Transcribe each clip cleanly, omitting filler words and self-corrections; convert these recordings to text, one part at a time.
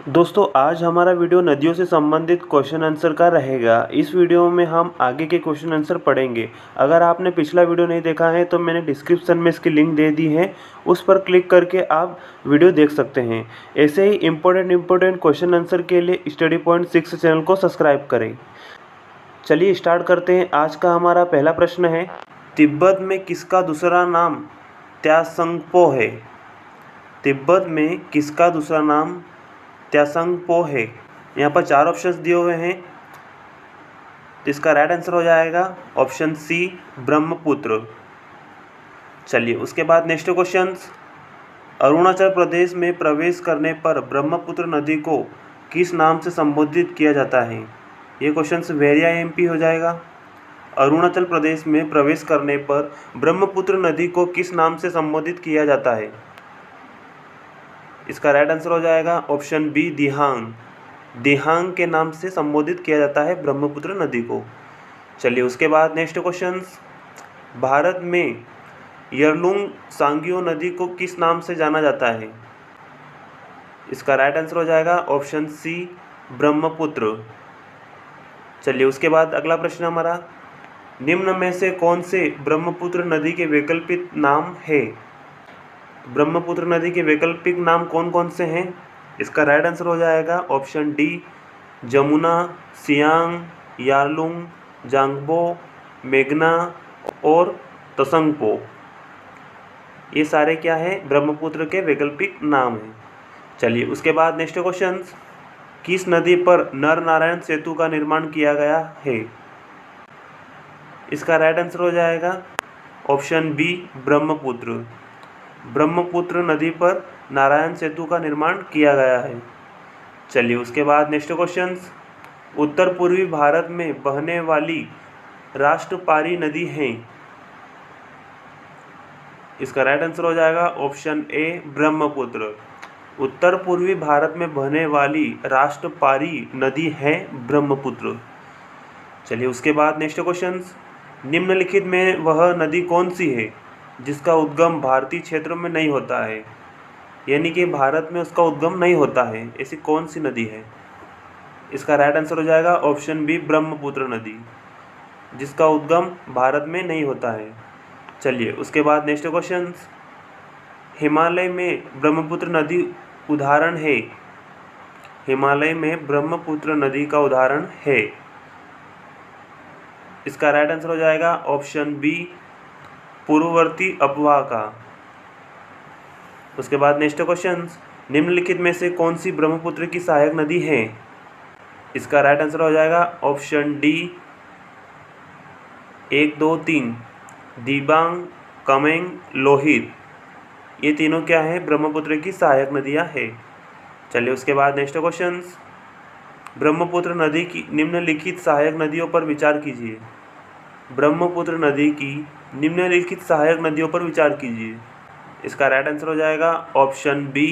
दोस्तों आज हमारा वीडियो नदियों से संबंधित क्वेश्चन आंसर का रहेगा। इस वीडियो में हम आगे के क्वेश्चन आंसर पढ़ेंगे। अगर आपने पिछला वीडियो नहीं देखा है तो मैंने डिस्क्रिप्शन में इसकी लिंक दे दी है, उस पर क्लिक करके आप वीडियो देख सकते हैं। ऐसे ही इम्पोर्टेंट क्वेश्चन आंसर के लिए स्टडी पॉइंट 6 चैनल को सब्सक्राइब करें। चलिए स्टार्ट करते हैं। आज का हमारा पहला प्रश्न है, तिब्बत में किसका दूसरा नाम त्सांगपो है? तिब्बत में किसका दूसरा नाम त्सांगपो है? यहाँ पर 4 ऑप्शंस दिए हुए हैं, तो इसका राइट आंसर हो जाएगा ऑप्शन सी ब्रह्मपुत्र। चलिए उसके बाद नेक्स्ट क्वेश्चन, अरुणाचल प्रदेश में प्रवेश करने पर ब्रह्मपुत्र नदी को किस नाम से संबोधित किया जाता है? ये क्वेश्चन वेरी आईएमपी हो जाएगा। अरुणाचल प्रदेश में प्रवेश करने पर ब्रह्मपुत्र नदी को किस नाम से संबोधित किया जाता है? इसका राइट आंसर हो जाएगा ऑप्शन बी दिहांग। दिहांग के नाम से संबोधित किया जाता है ब्रह्मपुत्र नदी को। चलिए उसके बाद नेक्स्ट क्वेश्चन, भारत में यरलुंग सांगियो नदी को किस नाम से जाना जाता है? इसका राइट आंसर हो जाएगा ऑप्शन सी ब्रह्मपुत्र। चलिए उसके बाद अगला प्रश्न हमारा, निम्न में से कौन से ब्रह्मपुत्र नदी के वैकल्पिक नाम है? ब्रह्मपुत्र नदी के वैकल्पिक नाम कौन कौन से हैं? इसका राइट आंसर हो जाएगा option D Jamuna, Siang, Yarlung, Zangbo, मेघना और तसंगपो। ये सारे क्या है? ब्रह्मपुत्र के वैकल्पिक नाम हैं। चलिए उसके बाद नेक्स्ट क्वेश्चन, किस नदी पर नर नारायण सेतु का निर्माण किया गया है? इसका राइट आंसर हो जाएगा ऑप्शन बी ब्रह्मपुत्र। ब्रह्मपुत्र नदी पर नारायण सेतु का निर्माण किया गया है। चलिए उसके बाद नेक्स्ट क्वेश्चन, उत्तर पूर्वी भारत में बहने वाली राष्ट्रपारी नदी है? इसका राइट आंसर हो जाएगा ऑप्शन ए ब्रह्मपुत्र। उत्तर पूर्वी भारत में बहने वाली राष्ट्रपारी नदी है ब्रह्मपुत्र। चलिए उसके बाद नेक्स्ट क्वेश्चन, निम्नलिखित में वह नदी कौन सी है जिसका उद्गम भारतीय क्षेत्रों में नहीं होता है? यानी कि भारत में उसका उद्गम नहीं होता है, ऐसी कौन सी नदी है? इसका राइट आंसर हो जाएगा ऑप्शन बी ब्रह्मपुत्र नदी, जिसका उद्गम भारत में नहीं होता है। चलिए उसके बाद नेक्स्ट क्वेश्चन, हिमालय में ब्रह्मपुत्र नदी उदाहरण है? हिमालय में ब्रह्मपुत्र नदी का उदाहरण है। इसका राइट आंसर हो जाएगा ऑप्शन बी पूर्ववर्ती अपवाह का। उसके बाद नेक्स्ट क्वेश्चन, निम्नलिखित में से कौन सी ब्रह्मपुत्र की सहायक नदी है? इसका राइट आंसर हो जाएगा ऑप्शन डी 1, 2, 3 दिबांग, कमेंग, लोहित। ये तीनों क्या है? ब्रह्मपुत्र की सहायक नदियाँ हैं। चलिए उसके बाद नेक्स्ट क्वेश्चन, ब्रह्मपुत्र नदी की निम्नलिखित सहायक नदियों पर विचार कीजिए। ब्रह्मपुत्र नदी की निम्नलिखित सहायक नदियों पर विचार कीजिए। इसका राइट आंसर हो जाएगा ऑप्शन बी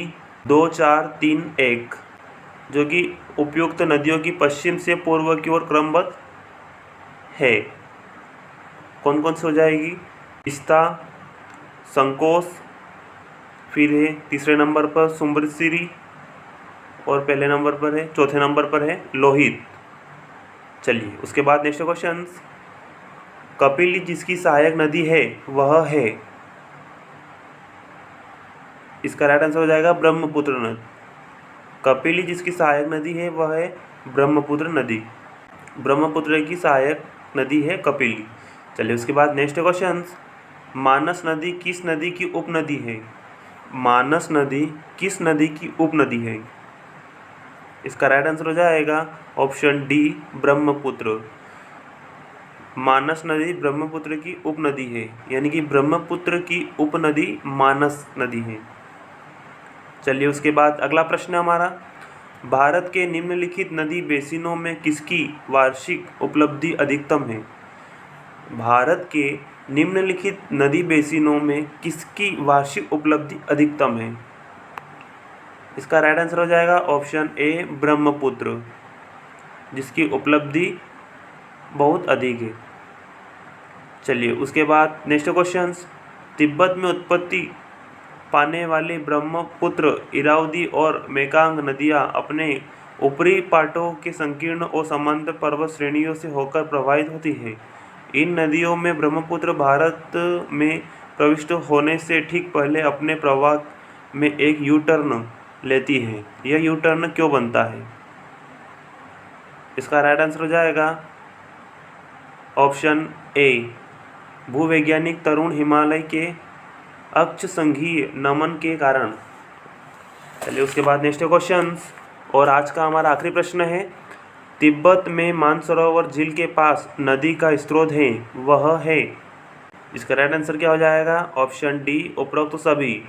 2, 4, 3, 1, जो कि उपयुक्त नदियों की पश्चिम से पूर्व की ओर क्रमबद्ध है। कौन कौन सी हो जाएगी? तीस्ता, संकोश, फिर है तीसरे नंबर पर सुंबरसिरी, और पहले नंबर पर है, चौथे नंबर पर है लोहित। चलिए उसके बाद नेक्स्ट क्वेश्चन, कपिली जिसकी सहायक नदी है वह है? इसका राइट आंसर हो जाएगा ब्रह्मपुत्र नदी। कपिली जिसकी सहायक नदी है वह है ब्रह्मपुत्र नदी। ब्रह्मपुत्र की सहायक नदी है कपिली। चलिए उसके बाद नेक्स्ट क्वेश्चन, मानस नदी किस नदी की उपनदी है? मानस नदी किस नदी की उपनदी है? इसका राइट आंसर हो जाएगा ऑप्शन डी ब्रह्मपुत्र। मानस नदी ब्रह्मपुत्र की उपनदी है, यानी कि ब्रह्मपुत्र की उपनदी मानस नदी है। चलिए उसके बाद अगला प्रश्न हमारा, भारत के निम्नलिखित नदी बेसिनों में किसकी वार्षिक उपलब्धि अधिकतम है? भारत के निम्नलिखित नदी बेसिनों में किसकी वार्षिक उपलब्धि अधिकतम है? इसका राइट आंसर हो जाएगा ऑप्शन ए ब्रह्मपुत्र, जिसकी उपलब्धि बहुत अधिक है। चलिए उसके बाद नेक्स्ट क्वेश्चन, तिब्बत में उत्पत्ति पाने वाली ब्रह्मपुत्र, इरावदी और मेकांग नदियाँ अपने ऊपरी पटों के संकीर्ण और समांतर पर्वत श्रेणियों से होकर प्रवाहित होती हैं। इन नदियों में ब्रह्मपुत्र भारत में प्रविष्ट होने से ठीक पहले अपने प्रवाह में एक यू टर्न लेती है। यह यू टर्न क्यों बनता है? इसका राइट आंसर हो जाएगा ऑप्शन ए, भूवैज्ञानिक तरुण हिमालय के अक्ष संघीय नमन के कारण। चलिए उसके बाद नेक्स्ट क्वेश्चन, और आज का हमारा आखिरी प्रश्न है, तिब्बत में मानसरोवर झील के पास नदी का स्रोत है, वह है। इसका राइट आंसर क्या हो जाएगा? ऑप्शन डी, उपरोक्त सभी।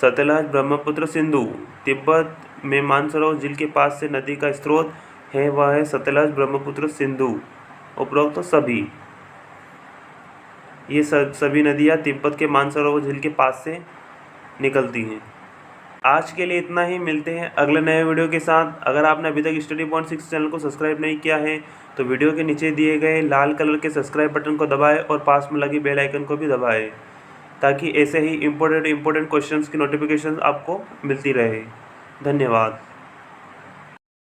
सतलज, ब्रह्मपुत्र, सिंधु। तिब्बत में मानसरोवर झील के पास से नदी का स्रोत है, वह है सतलज, ब्रह्मपुत्र, सिंधु। उपरोक्त सभी, ये सभी नदियाँ तिब्बत के मानसरोवर झील के पास से निकलती हैं। आज के लिए इतना ही, मिलते हैं अगले नए वीडियो के साथ। अगर आपने अभी तक स्टडी पॉइंट 6 चैनल को सब्सक्राइब नहीं किया है तो वीडियो के नीचे दिए गए लाल कलर के सब्सक्राइब बटन को दबाएं और पास में लगी बेल आइकन को भी दबाएं, ताकि ऐसे ही इम्पोर्टेंट क्वेश्चंस की नोटिफिकेशन आपको मिलती रहे। धन्यवाद।